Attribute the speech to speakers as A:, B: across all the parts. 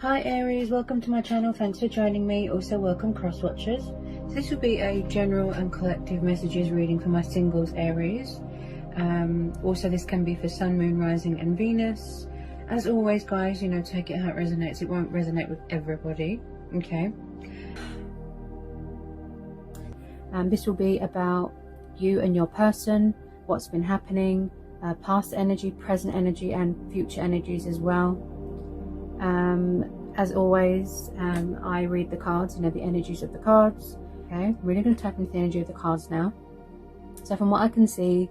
A: Hi Aries, welcome to my channel. Thanks for joining me. Also welcome cross watchers. So this will be a general and collective messages reading for my singles Aries. Also this can be for Sun, Moon, Rising and Venus. As always guys, you know, take it how it resonates. It won't resonate with everybody, okay? This will be about you and your person, what's been happening, past energy, present energy and future energies as well. As always, I read the cards, you know, the energies of the cards. Okay, I'm really going to tap into the energy of the cards now. So from what I can see,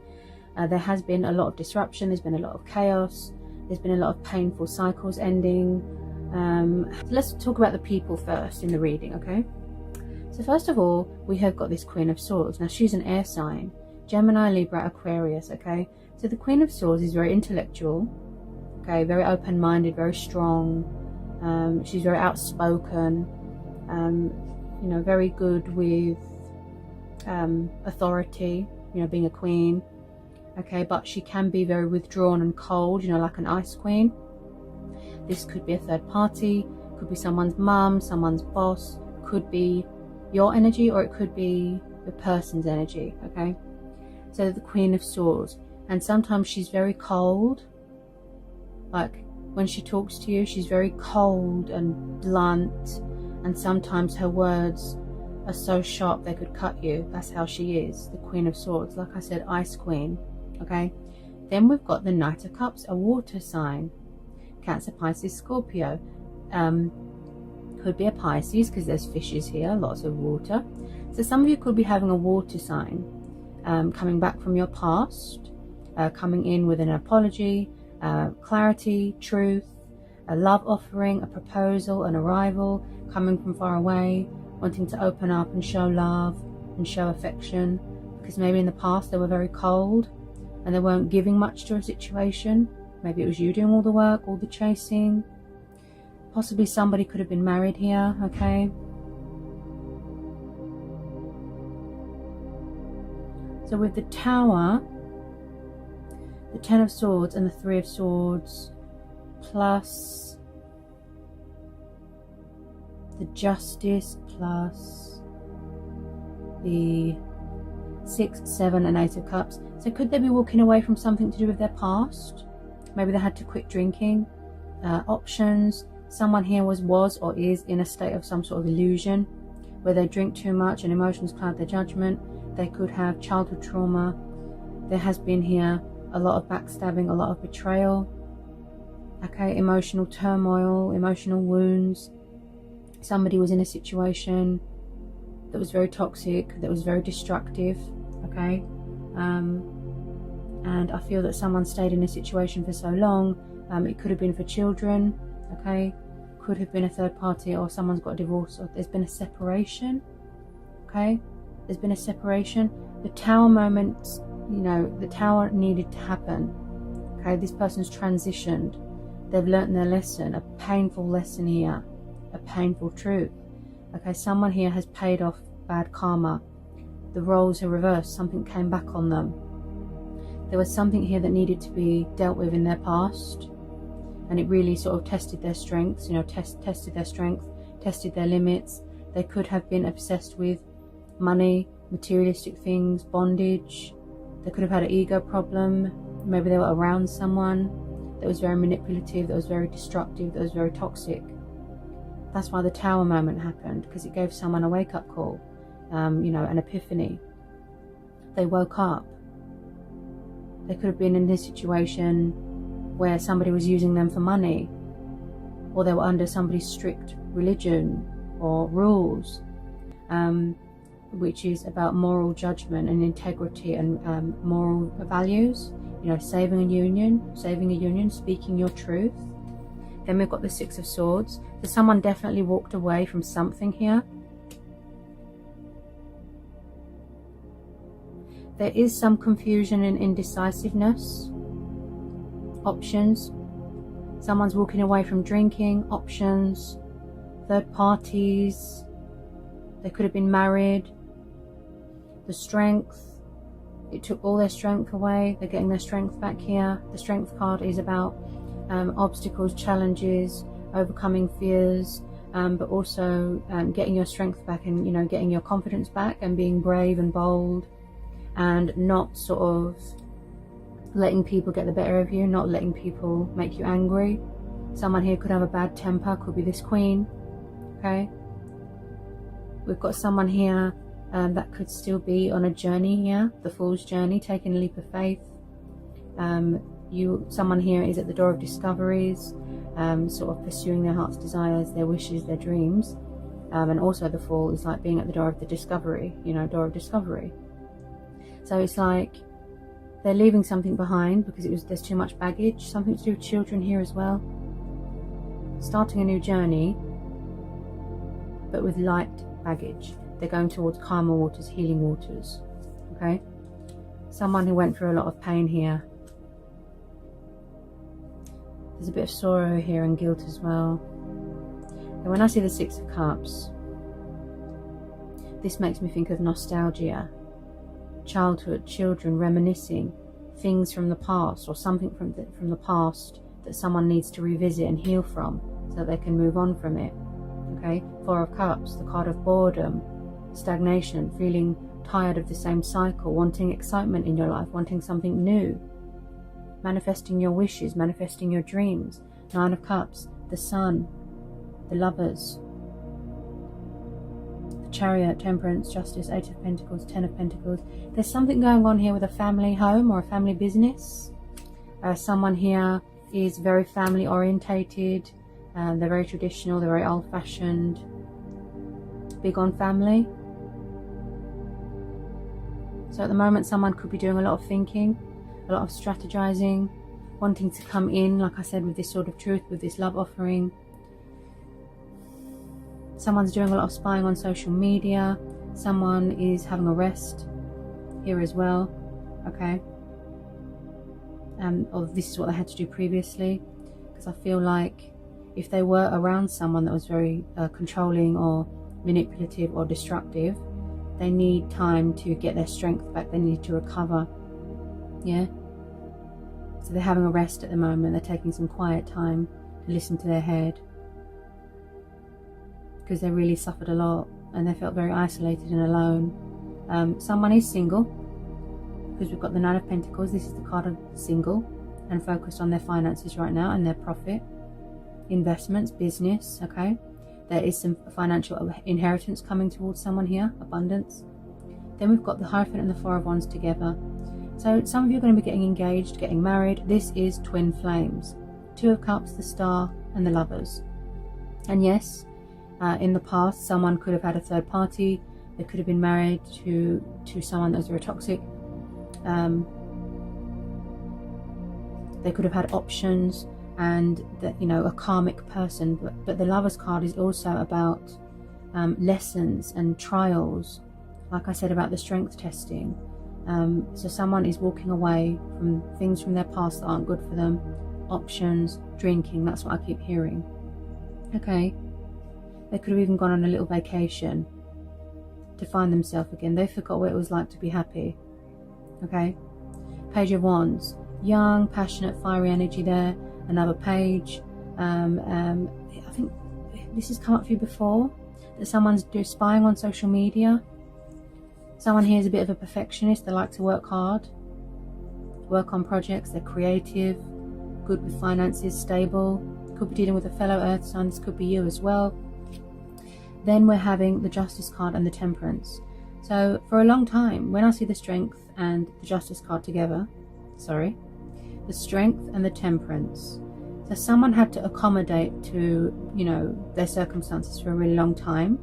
A: there has been a lot of disruption, there's been a lot of chaos, there's been a lot of painful cycles ending. So let's talk about the people first in the reading, okay? So first of all, we have got this Queen of Swords. Now she's an air sign, Gemini, Libra, Aquarius, okay? So the Queen of Swords is very intellectual, okay, very open-minded, very strong. She's very outspoken, you know, very good with authority, you know, being a queen, okay, but she can be very withdrawn and cold, you know, like an ice queen. This could be a third party, could be someone's mum, someone's boss, could be your energy, or it could be the person's energy, okay? So the Queen of Swords, and sometimes she's very cold, like when she talks to you, she's very cold and blunt, and sometimes her words are so sharp they could cut you. That's how she is, the Queen of Swords. Like I said, Ice Queen, okay? Then we've got the Knight of Cups, a water sign. Cancer, Pisces, Scorpio. Could be a Pisces because there's fishes here, lots of water. So some of you could be having a water sign, coming back from your past, coming in with an apology, clarity, truth, a love offering, a proposal, an arrival, coming from far away, wanting to open up and show love and show affection, because maybe in the past they were very cold and they weren't giving much to a situation. Maybe it was you doing all the work, all the chasing. Possibly somebody could have been married here, okay? So with the Tower, the Ten of Swords and the Three of Swords, plus the Justice, plus the 6, 7 and 8 of Cups. So could they be walking away from something to do with their past? Maybe they had to quit drinking. Options. Someone here was or is in a state of some sort of illusion where they drink too much and emotions cloud their judgment. They could have childhood trauma. There has been here a lot of backstabbing, a lot of betrayal, okay, emotional turmoil, emotional wounds. Somebody was in a situation that was very toxic, that was very destructive, okay, and I feel that someone stayed in a situation for so long. It could have been for children, okay, could have been a third party, or someone's got a divorce, or there's been a separation, okay, there's been a separation. The Tower moment, you know, the Tower needed to happen, okay? This person's transitioned, they've learnt their lesson, a painful lesson here, a painful truth, okay? Someone here has paid off bad karma, the roles are reversed, something came back on them. There was something here that needed to be dealt with in their past, and it really sort of tested their strengths, you know, tested their strength, tested their limits. They could have been obsessed with money, materialistic things, bondage. They could have had an ego problem. Maybe they were around someone that was very manipulative, that was very destructive, that was very toxic. That's why the Tower moment happened, because it gave someone a wake-up call, you know, an epiphany. They woke up. They could have been in this situation where somebody was using them for money, or they were under somebody's strict religion or rules, which is about moral judgment and integrity and moral values, you know, saving a union, speaking your truth. Then we've got the Six of Swords. So someone definitely walked away from something here. There is some confusion and indecisiveness. Options. Someone's walking away from drinking. Options. Third parties. They could have been married. The Strength, it took all their strength away. They're getting their strength back here. The Strength card is about obstacles, challenges, overcoming fears, but also getting your strength back and, you know, getting your confidence back and being brave and bold, and not sort of letting people get the better of you, not letting people make you angry. Someone here could have a bad temper, could be this Queen, okay? We've got someone here that could still be on a journey here, the Fool's journey, taking a leap of faith. Someone here is at the door of discoveries, sort of pursuing their heart's desires, their wishes, their dreams. And also the Fool is like being at the door of the discovery, you know, door of discovery. So it's like they're leaving something behind because there's too much baggage, something to do with children here as well. Starting a new journey, but with light baggage. They're going towards calmer waters, healing waters, okay? Someone who went through a lot of pain here. There's a bit of sorrow here and guilt as well. And when I see the Six of Cups, this makes me think of nostalgia, childhood, children reminiscing, things from the past, or something from the past that someone needs to revisit and heal from so that they can move on from it. Okay, Four of Cups, the card of boredom, stagnation, feeling tired of the same cycle, wanting excitement in your life, wanting something new, manifesting your wishes, manifesting your dreams. Nine of Cups, the Sun, the Lovers, the Chariot, Temperance, Justice, Eight of Pentacles, Ten of Pentacles. There's something going on here with a family home or a family business. Someone here is very family orientated. They're very traditional, they're very old-fashioned, big on family. So at the moment someone could be doing a lot of thinking, a lot of strategizing, wanting to come in, like I said, with this sort of truth, with this love offering. Someone's doing a lot of spying on social media. Someone is having a rest here as well, okay? Or this is what they had to do previously, because I feel like if they were around someone that was very controlling or manipulative or destructive, they need time to get their strength back. They need to recover. Yeah. So they're having a rest at the moment. They're taking some quiet time to listen to their head, because they really suffered a lot and they felt very isolated and alone. Someone is single, because we've got the Nine of Pentacles. This is the card of single and focused on their finances right now and their profit, investments, business, okay? There is some financial inheritance coming towards someone here, abundance. Then we've got the Hierophant and the Four of Wands together. So some of you are going to be getting engaged, getting married. This is twin flames. Two of Cups, the Star, and the Lovers. And yes, in the past, someone could have had a third party. They could have been married to someone that was very toxic. They could have had options, and that, you know, a karmic person. But the Lovers card is also about lessons and trials, like I said about the strength testing. So someone is walking away from things from their past that aren't good for them. Options, drinking, that's what I keep hearing. Okay, they could have even gone on a little vacation to find themselves again. They forgot what it was like to be happy. Okay, Page of Wands, young, passionate, fiery energy there. Another page. I think this has come up for you before, that someone's spying on social media. Someone here is a bit of a perfectionist. They like to work hard, work on projects. They're creative, good with finances, stable. Could be dealing with a fellow earth sign. This could be you as well. Then we're having the Justice card and the Temperance. So for a long time, when I see the Strength and the Justice card together, the Strength and the Temperance, so someone had to accommodate to, you know, their circumstances for a really long time.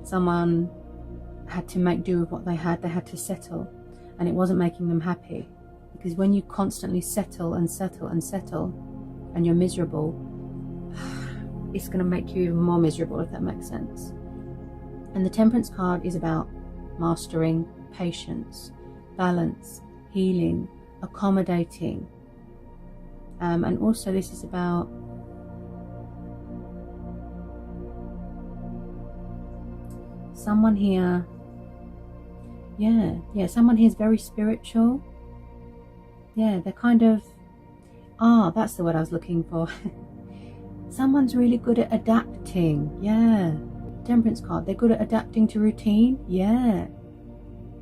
A: Someone had to make do with what they had to settle, and it wasn't making them happy, because when you constantly settle and settle and settle and you're miserable, it's going to make you even more miserable, if that makes sense. And the Temperance card is about mastering, patience, balance, healing, accommodating. And also this is about someone here, someone here is very spiritual. Yeah, they're kind of, that's the word I was looking for. Someone's really good at adapting. Yeah. Temperance card. They're good at adapting to routine. Yeah.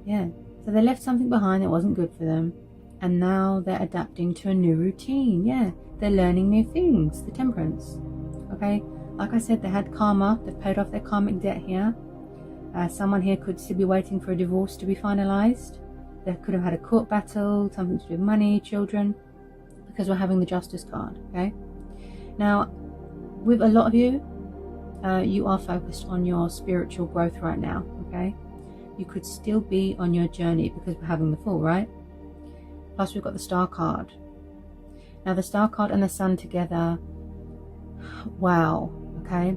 A: Yeah. So they left something behind that wasn't good for them. And now they're adapting to a new routine. Yeah. They're learning new things. The Temperance. Okay. Like I said, they had karma. They've paid off their karmic debt here. Someone here could still be waiting for a divorce to be finalized. They could have had a court battle, something to do with money, children, because we're having the Justice card. Okay. Now, with a lot of you, you are focused on your spiritual growth right now. Okay. You could still be on your journey because we're having the Fool, right? Plus, we've got the Star card. Now, the Star card and the Sun together. Wow. Okay.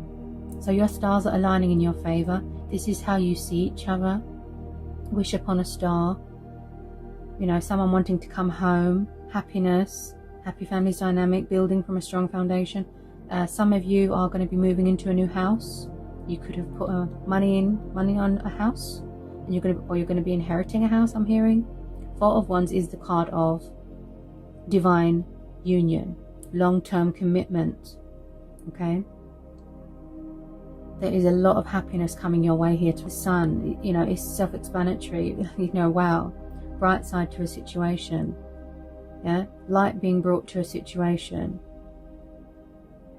A: So your stars are aligning in your favor. This is how you see each other. Wish upon a star. You know, someone wanting to come home. Happiness. Happy families dynamic. Building from a strong foundation. Some of you are going to be moving into a new house. You could have put money on a house, and you're going to be inheriting a house. I'm hearing. Four of Wands is the card of divine union, long-term commitment. Okay. There is a lot of happiness coming your way here. To the Sun, you know, it's self-explanatory. You know, wow, bright side to a situation. Yeah, light being brought to a situation.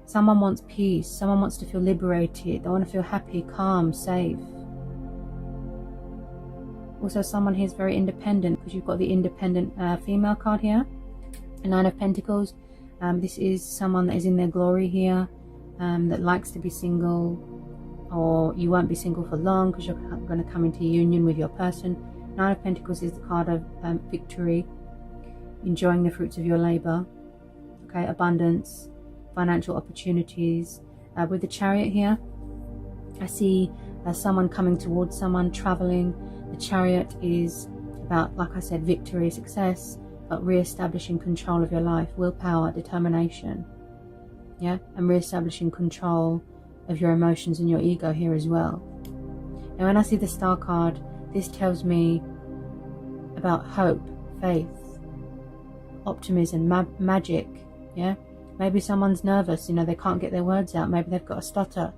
A: Someone wants peace. Someone wants to feel liberated. They want to feel happy, calm, safe. Also, someone here is very independent, because you've got the independent female card here. The Nine of Pentacles. This is someone that is in their glory here, that likes to be single, or you won't be single for long because you're going to come into union with your person. Nine of Pentacles is the card of victory, enjoying the fruits of your labor. Okay, abundance, financial opportunities. With the Chariot here, I see someone coming towards someone, traveling. The Chariot is about, like I said, victory, success, but re-establishing control of your life, willpower, determination. Yeah, and re-establishing control of your emotions and your ego here as well. Now, when I see the Star card, this tells me about hope, faith, optimism, magic. Yeah, maybe someone's nervous, you know, they can't get their words out, maybe they've got a stutter,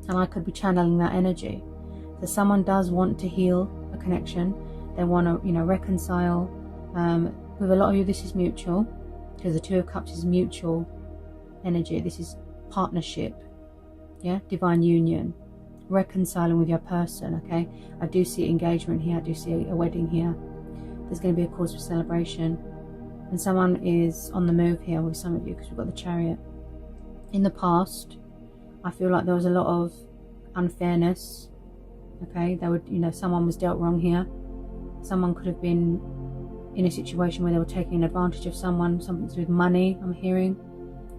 A: and I could be channeling that energy. So someone does want to heal a connection. They want to, you know, reconcile. With a lot of you, this is mutual, because the Two of Cups is mutual energy. This is partnership. Yeah, divine union, reconciling with your person. Okay, I do see engagement here. I do see a wedding here. There's going to be a cause for celebration, and someone is on the move here with some of you, because we've got the Chariot. In the past, I feel like there was a lot of unfairness. Okay, there would, you know, someone was dealt wrong here. Someone could have been in a situation where they were taking advantage of someone, something to do with money, I'm hearing,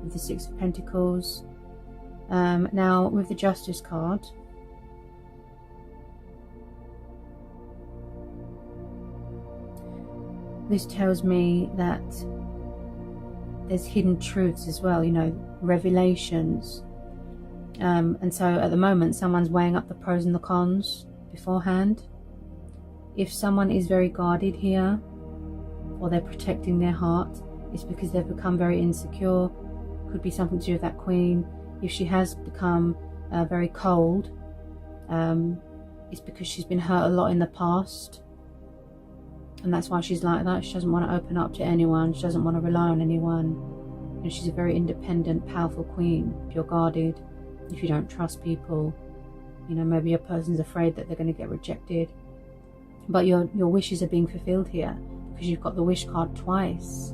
A: with the Six of Pentacles. Now, with the Justice card, this tells me that there's hidden truths as well, you know, revelations. And so at the moment, someone's weighing up the pros and the cons beforehand. If someone is very guarded here, or they're protecting their heart, it's because they've become very insecure. Could be something to do with that Queen. If she has become very cold, it's because she's been hurt a lot in the past, and that's why she's like that. She doesn't want to open up to anyone. She doesn't want to rely on anyone. And she's a very independent, powerful Queen. If you're guarded, if you don't trust people, you know, maybe your person's afraid that they're going to get rejected, but your wishes are being fulfilled here, because you've got the Wish card twice,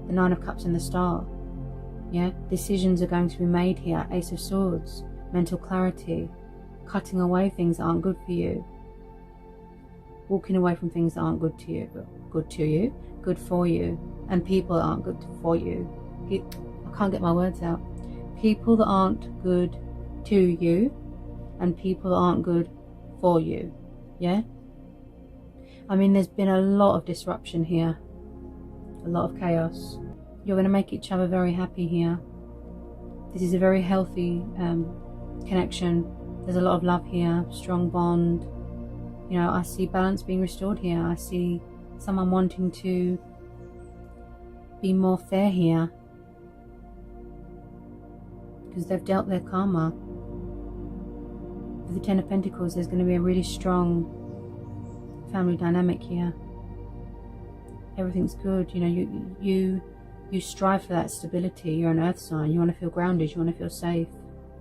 A: the Nine of Cups and the Star. Yeah, decisions are going to be made here. Ace of Swords, mental clarity, cutting away things that aren't good for you, walking away from things that aren't good for you, and people that aren't good for you. I can't get my words out. People that aren't good to you, and people that aren't good for you. Yeah, I mean, there's been a lot of disruption here, a lot of chaos. You're going to make each other very happy here. This is a very healthy connection. There's a lot of love here, strong bond. You know, I see balance being restored here. I see someone wanting to be more fair here. because they've dealt their karma. With the Ten of Pentacles, there's going to be a really strong family dynamic here. Everything's good. You know, you strive for that stability. You're an earth sign. You want to feel grounded. You want to feel safe.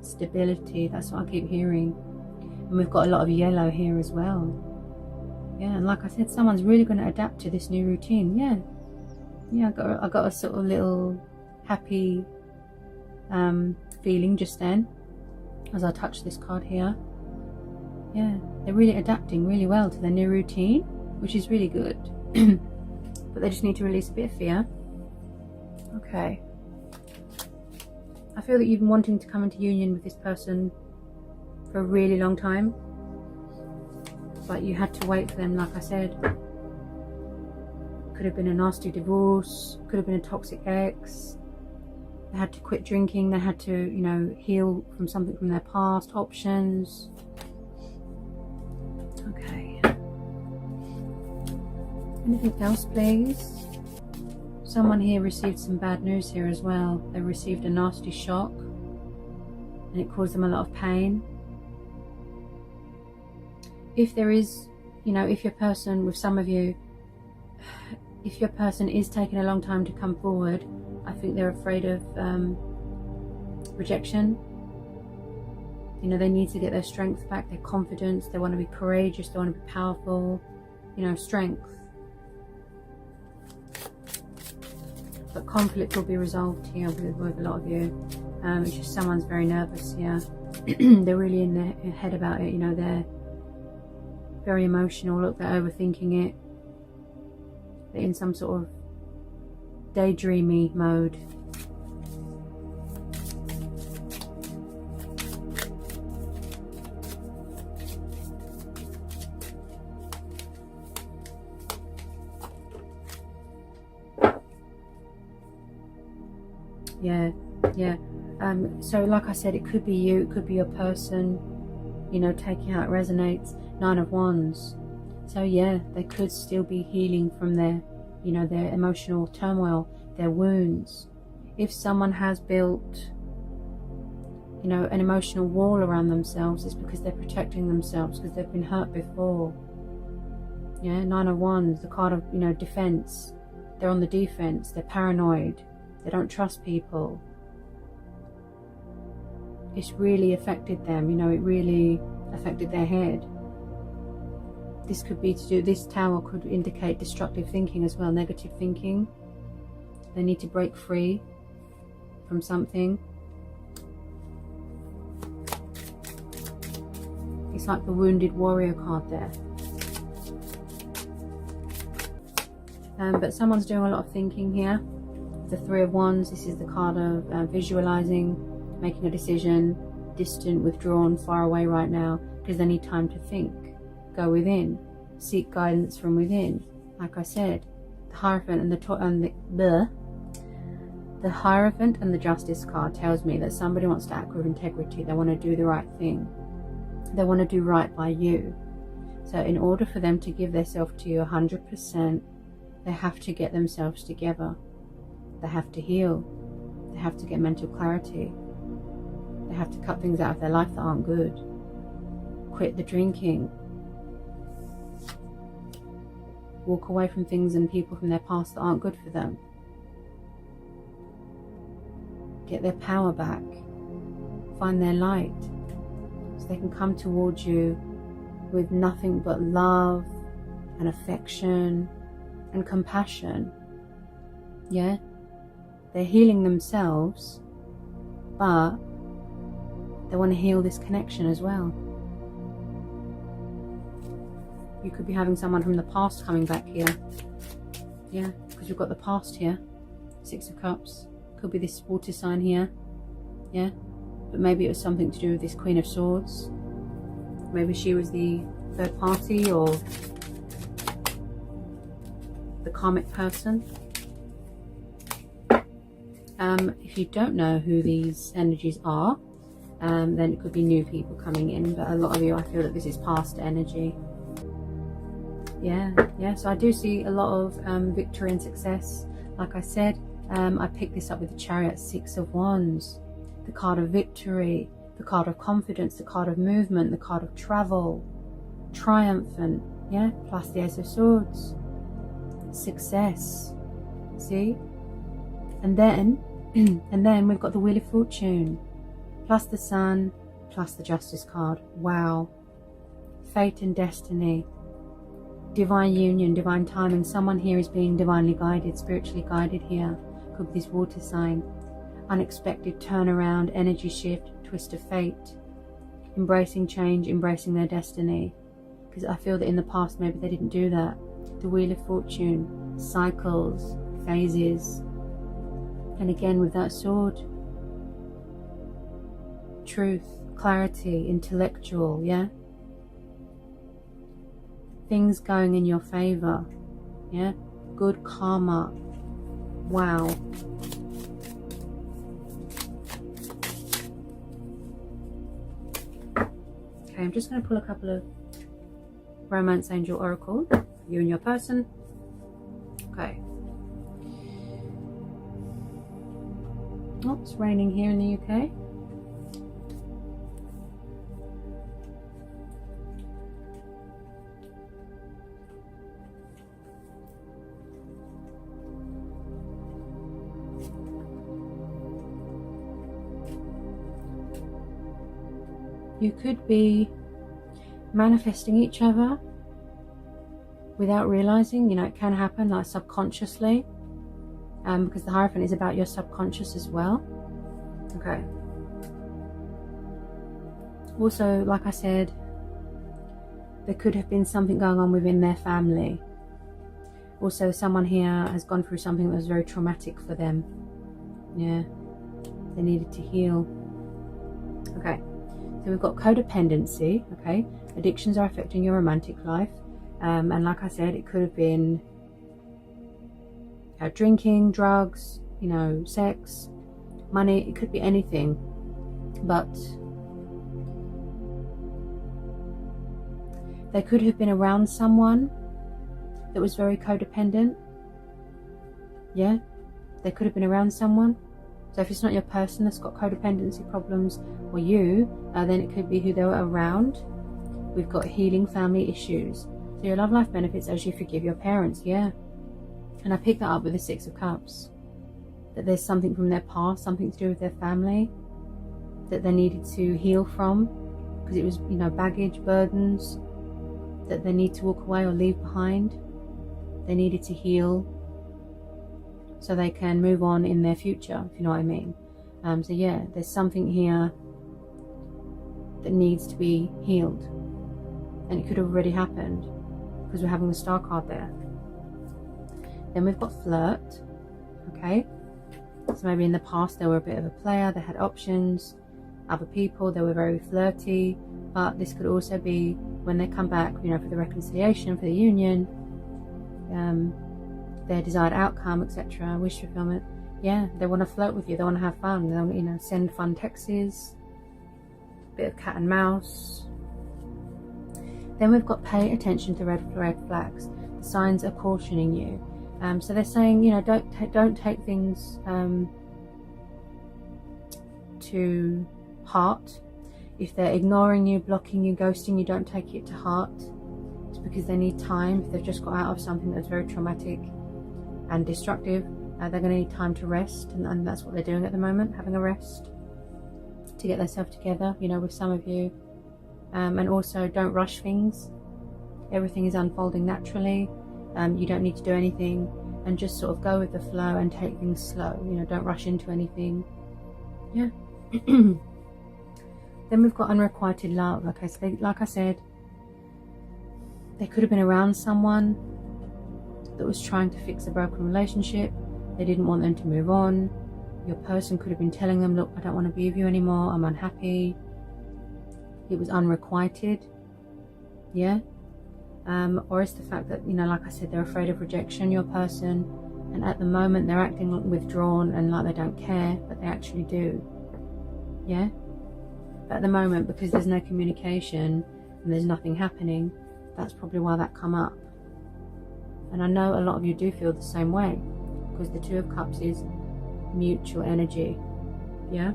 A: Stability. That's what I keep hearing. And we've got a lot of yellow here as well. Yeah, and like I said, someone's really going to adapt to this new routine. Yeah, I got a sort of little happy feeling just then as I touched this card here. Yeah, they're really adapting really well to their new routine, which is really good. But they just need to release a bit of fear. Okay. I feel that you've been wanting to come into union with this person for a really long time, but you had to wait for them, like I said. Could have been a nasty divorce, could have been a toxic ex. They had to quit drinking, they had to, you know, heal from something from their past. Options. Okay. Anything else, please? Someone here received some bad news here as well. They received a nasty shock and it caused them a lot of pain. If there is, you know, if your person, with some of you, if your person is taking a long time to come forward, I think they're afraid of rejection. You know, they need to get their strength back, their confidence. They want to be courageous, they want to be powerful, you know, strength. But conflict will be resolved here with a lot of you. It's just someone's very nervous here. They're really in their head about it, you know, they're very emotional. Look, they're overthinking it. They're in some sort of daydreamy mode. Yeah. So like I said, it could be you, it could be your person, you know, taking how it resonates. Nine of Wands. So yeah, they could still be healing from their, you know, their emotional turmoil, their wounds. If someone has built, you know, an emotional wall around themselves, it's because they're protecting themselves, because they've been hurt before. Yeah, Nine of Wands, the card of, you know, defense. They're on the defense, they're paranoid, they don't trust people. It's really affected them, you know, it really affected their head. This could be to do, this tower could indicate destructive thinking as well, negative thinking. They need to break free from something. It's like the wounded warrior card there. But someone's doing a lot of thinking here. The Three of Wands, this is the card of visualizing, making a decision, distant, withdrawn, far away right now, because they need time to think. Go within, seek guidance from within. Like I said, the Hierophant and the Hierophant and the Justice card tells me that somebody wants to act with integrity. They want to do the right thing. They want to do right by you. So in order for them to give themselves to you 100%, they have to get themselves together. They have to heal. They have to get mental clarity. They have to cut things out of their life that aren't good. Quit the drinking. Walk away from things and people from their past that aren't good for them. Get their power back. Find their light. So they can come towards you with nothing but love and affection and compassion. Yeah? They're healing themselves, but they want to heal this connection as well. You could be having someone from the past coming back here. Yeah, because you've got the past here. Six of Cups. Could be this water sign here. Yeah, but maybe it was something to do with this Queen of Swords. Maybe she was the third party or the karmic person. If you don't know who these energies are, then it could be new people coming in, but a lot of you, I feel that this is past energy. Yeah, so I do see a lot of victory and success. Like I said, I picked this up with the Chariot, Six of Wands. the card of victory, the card of confidence, the card of movement, the card of travel, triumphant, yeah, plus the Ace of Swords, success, see? And then we've got the Wheel of Fortune, plus the Sun, plus the Justice card. Wow. Fate and destiny, divine union, divine timing. Someone here is being divinely guided, spiritually guided here. Could be this water sign. Unexpected turnaround, energy shift, twist of fate. Embracing change, embracing their destiny. Because I feel that in the past maybe they didn't do that. The Wheel of Fortune, cycles, phases. And again with that sword, truth, clarity, intellectual, yeah? Things going in your favor, yeah? Good karma. Wow. Okay, I'm just going to pull a couple of Romance Angel Oracle for you and your person. Okay. Oh, it's raining here in the UK. You could be manifesting each other without realizing, you know, it can happen like subconsciously, because the Hierophant is about your subconscious as well. Okay. Also, like I said, there could have been something going on within their family. Also, someone here has gone through something that was very traumatic for them. Yeah, they needed to heal. Okay. So we've got codependency, okay? Addictions are affecting your romantic life. And like I said, it could have been drinking, drugs, you know, sex, money. It could be anything. But they could have been around someone that was very codependent. Yeah? They could have been around someone. So if it's not your person that's got codependency problems, or you, then it could be who they were around. We've got healing family issues. So your love life benefits as you forgive your parents, yeah. And I picked that up with the Six of Cups. That there's something from their past, something to do with their family, that they needed to heal from. Because it was, you know, baggage, burdens, that they need to walk away or leave behind. They needed to heal, so they can move on in their future, if you know what I mean. So yeah, there's something here that needs to be healed. And it could have already happened, because we're having the Star card there. Then we've got flirt, okay? So maybe in the past they were a bit of a player, they had options, other people, they were very flirty. But this could also be when they come back, you know, for the reconciliation, for the union, their desired outcome, etc., wish fulfillment. Yeah, they want to flirt with you, they want to have fun, they want to, you know, send fun texts, bit of cat and mouse. Then we've got pay attention to red flags. The signs are cautioning you. So they're saying, you know, don't take things to heart. If they're ignoring you, blocking you, ghosting you, don't take it to heart. It's because they need time. If they've just got out of something that's very traumatic and destructive, they're going to need time to rest, and that's what they're doing at the moment, having a rest to get themselves together, you know, with some of you. And also, don't rush things. Everything is unfolding naturally. You don't need to do anything, and just sort of go with the flow and take things slow, you know, don't rush into anything. Yeah. Then we've got unrequited love. Okay, so like I said, they could have been around someone that was trying to fix a broken relationship. They didn't want them to move on. Your person could have been telling them, look, I don't want to be with you anymore, I'm unhappy. It was unrequited. Yeah. Or it's the fact that, you know, like I said, they're afraid of rejection, your person, and at the moment they're acting withdrawn and like they don't care, but they actually do. Yeah. But at the moment, because there's no communication and there's nothing happening, that's probably why that come up. And I know a lot of you do feel the same way, because the Two of Cups is mutual energy. Yeah.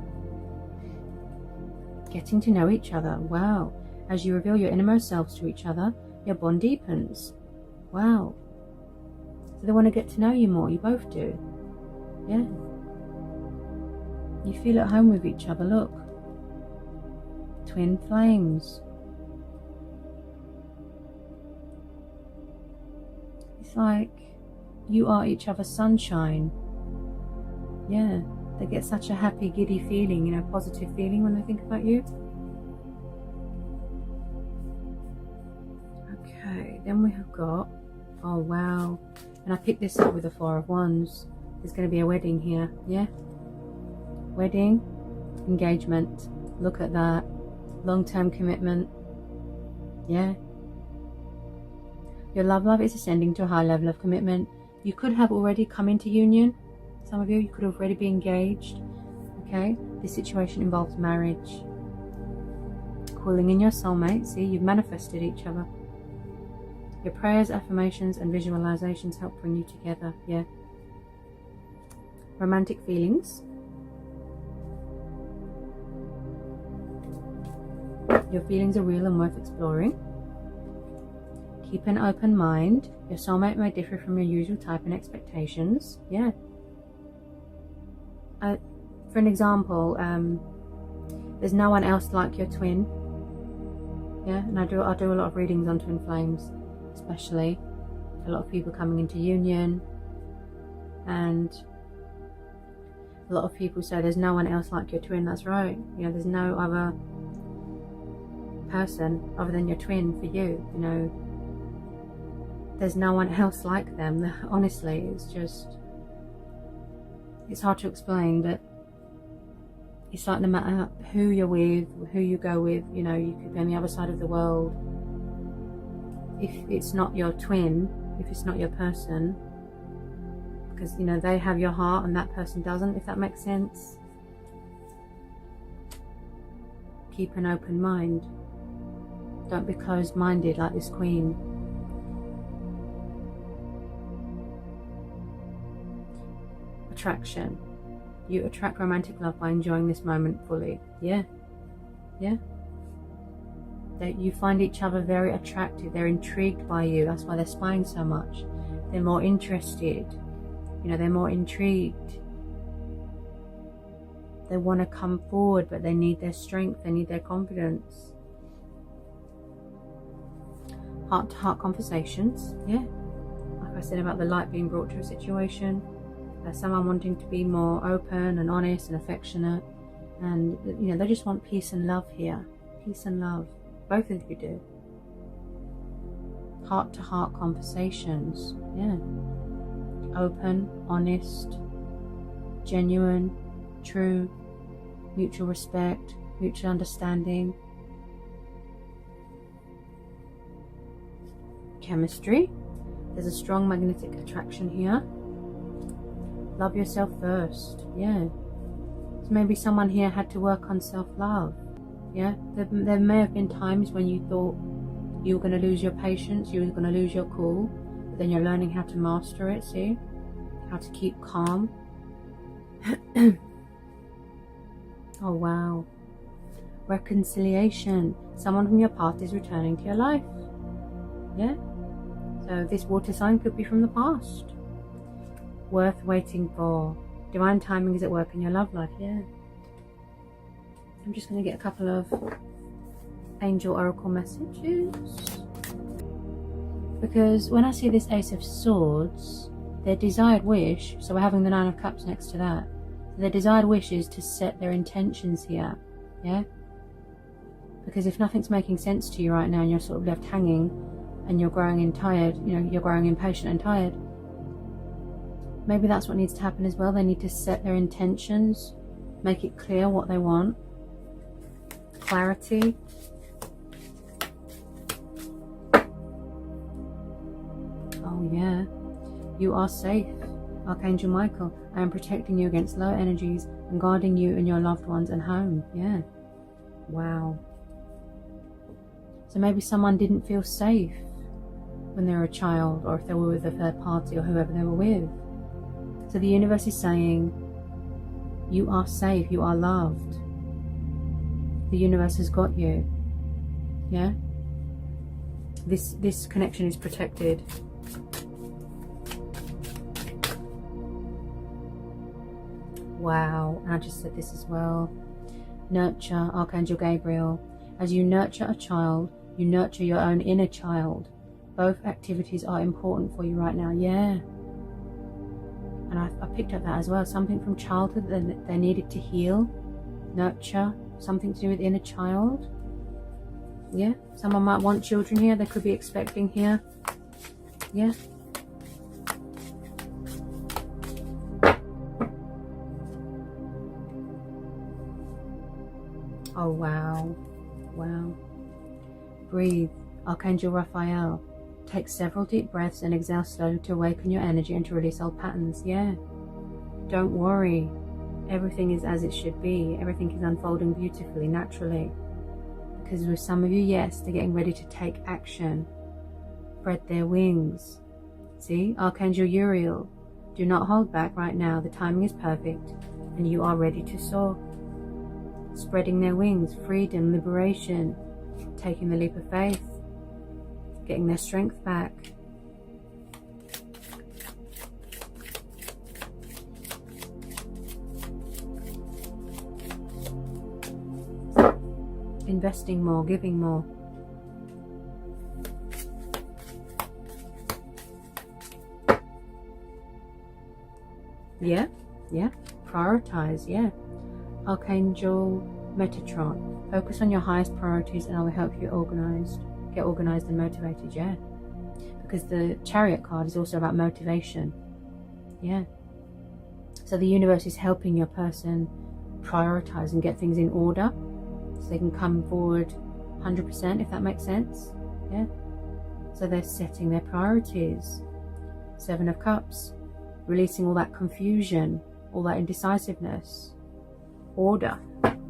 A: Getting to know each other. Wow. As you reveal your innermost selves to each other, your bond deepens. Wow. So they want to get to know you more. You both do. Yeah. You feel at home with each other. Look. Twin flames. It's like you are each other's sunshine. Yeah. They get such a happy, giddy feeling, you know, positive feeling when they think about you. Okay, then we have got, oh wow, and I picked this up with the Four of Wands. There's going to be a wedding here, yeah? Wedding, engagement, look at that, long-term commitment, yeah? Your love is ascending to a high level of commitment. You could have already come into union. Some of you could already be engaged, okay? This situation involves marriage. Calling in your soulmate, see, you've manifested each other. Your prayers, affirmations, and visualizations help bring you together, yeah? Romantic feelings. Your feelings are real and worth exploring. Keep an open mind. Your soulmate may differ from your usual type and expectations, yeah? For an example, there's no one else like your twin, yeah? And I do a lot of readings on twin flames, especially a lot of people coming into union, and a lot of people say there's no one else like your twin. That's right, you know, there's no other person other than your twin for you, you know, there's no one else like them. Honestly, it's hard to explain, but it's like no matter who you're with, who you go with, you know, you could be on the other side of the world. If it's not your twin, if it's not your person, because, you know, they have your heart and that person doesn't, if that makes sense. Keep an open mind. Don't be closed-minded like this queen. Attraction. You attract romantic love by enjoying this moment fully. Yeah. Yeah. That you find each other very attractive. They're intrigued by you. That's why they're spying so much. They're more interested. You know, they're more intrigued. They want to come forward, but they need their strength. They need their confidence. Heart-to-heart conversations. Yeah. Like I said about the light being brought to a situation. Someone wanting to be more open and honest and affectionate, and you know, they just want peace and love here. Peace and love. Both of you do. Heart-to-heart conversations. Yeah. Open, honest, genuine, true, mutual respect, mutual understanding. Chemistry. There's a strong magnetic attraction here. Love yourself first. Yeah. So maybe someone here had to work on self-love. Yeah. There may have been times when you thought you were going to lose your patience, you were going to lose your cool, but then you're learning how to master it, see? How to keep calm. Oh wow. Reconciliation. Someone from your past is returning to your life. Yeah. So this water sign could be from the past. Worth waiting for. Divine timing is at work in your love life. Yeah. I'm just going to get a couple of angel oracle messages, because when I see this Ace of Swords, their desired wish, so we're having the Nine of Cups next to that, their desired wish is to set their intentions here. Yeah. Because if nothing's making sense to you right now and you're sort of left hanging and you're growing tired, you know, you're growing impatient and tired, maybe that's what needs to happen as well. They need to set their intentions, make it clear what they want. Clarity. Oh yeah. You are safe. Archangel Michael, I am protecting you against low energies and guarding you and your loved ones and home. Yeah. Wow. So maybe someone didn't feel safe when they were a child, or if they were with a third party or whoever they were with. So the universe is saying, you are safe, you are loved. The universe has got you. Yeah? This connection is protected. Wow. And I just said this as well. Nurture, Archangel Gabriel. As you nurture a child, you nurture your own inner child. Both activities are important for you right now. Yeah. And I picked up that as well. Something from childhood that they needed to heal. Nurture. Something to do with inner child. Yeah. Someone might want children here. They could be expecting here. Yeah. Oh, wow. Wow. Breathe. Archangel Raphael. Take several deep breaths and exhale slowly to awaken your energy and to release old patterns. Yeah. Don't worry. Everything is as it should be. Everything is unfolding beautifully, naturally. Because with some of you, yes, they're getting ready to take action. Spread their wings. See? Archangel Uriel. Do not hold back right now. The timing is perfect and you are ready to soar. Spreading their wings. Freedom, liberation. Taking the leap of faith. Getting their strength back. Investing more, giving more. Yeah, yeah. Prioritize, yeah. Archangel Metatron. Focus on your highest priorities and I will help you get organized and motivated. Yeah, because the Chariot card is also about motivation. Yeah, so the universe is helping your person prioritize and get things in order so they can come forward 100%, if that makes sense. Yeah, so they're setting their priorities. 7 of Cups, releasing all that confusion, all that indecisiveness. Order.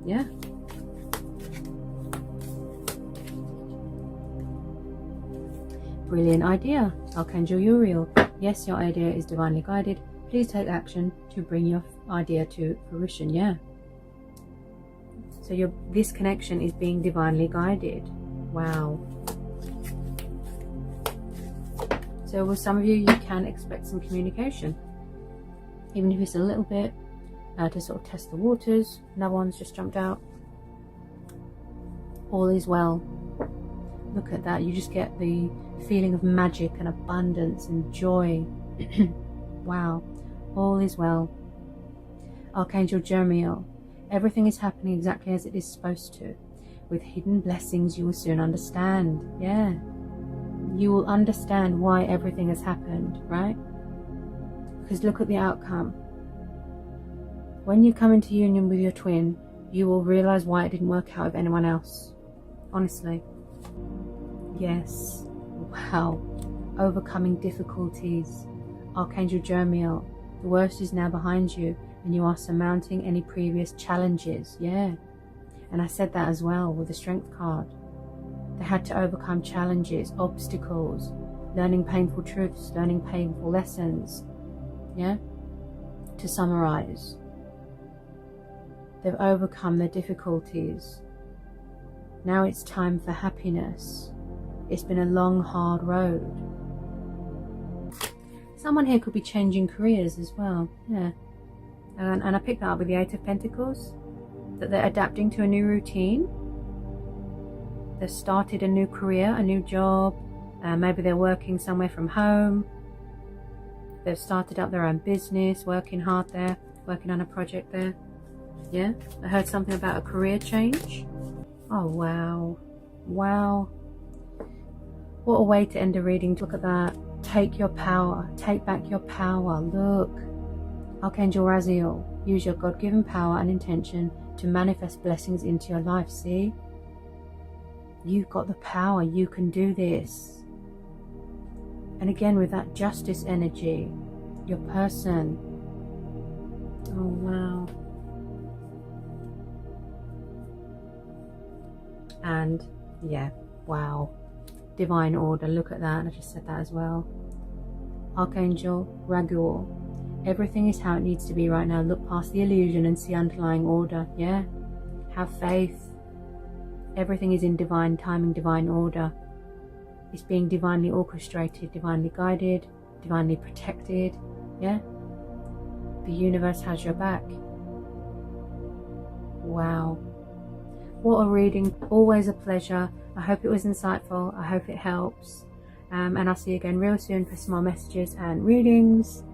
A: Yeah. Brilliant idea. Archangel Uriel. Yes, your idea is divinely guided. Please take action to bring your idea to fruition. Yeah. So this connection is being divinely guided. Wow. So with some of you, you can expect some communication. Even if it's a little bit, to sort of test the waters. Another one's just jumped out. All is well. Look at that. You just get the feeling of magic and abundance and joy. Wow. All is well. Archangel Jeremiel. Everything is happening exactly as it is supposed to. With hidden blessings you will soon understand. Yeah. You will understand why everything has happened, right? Because look at the outcome. When you come into union with your twin, you will realize why it didn't work out with anyone else. Honestly. Yes. Wow. Overcoming difficulties. Archangel Jeremiel. The worst is now behind you and you are surmounting any previous challenges. Yeah. And I said that as well with the Strength card. They had to overcome challenges, obstacles, learning painful truths, learning painful lessons. Yeah. To summarize. They've overcome their difficulties. Now it's time for happiness. It's been a long, hard road. Someone here could be changing careers as well. Yeah. And I picked that up with the 8 of Pentacles. That they're adapting to a new routine. They've started a new career, a new job. Maybe they're working somewhere from home. They've started up their own business, working hard there, working on a project there. Yeah, I heard something about a career change. Oh, wow. Wow. What a way to end a reading. Look at that. Take your power. Take back your power. Look. Archangel Raziel. Use your God-given power and intention to manifest blessings into your life. See? You've got the power. You can do this. And again, with that justice energy, your person. Oh, wow. And yeah, wow. Divine order. Look at that. I just said that as well. Archangel Raguel. Everything is how it needs to be right now. Look past the illusion and see underlying order. Yeah. Have faith. Everything is in divine timing, divine order. It's being divinely orchestrated, divinely guided, divinely protected. Yeah? The universe has your back. Wow. What a reading. Always a pleasure. I hope it was insightful. I hope it helps. And I'll see you again real soon for some more messages and readings.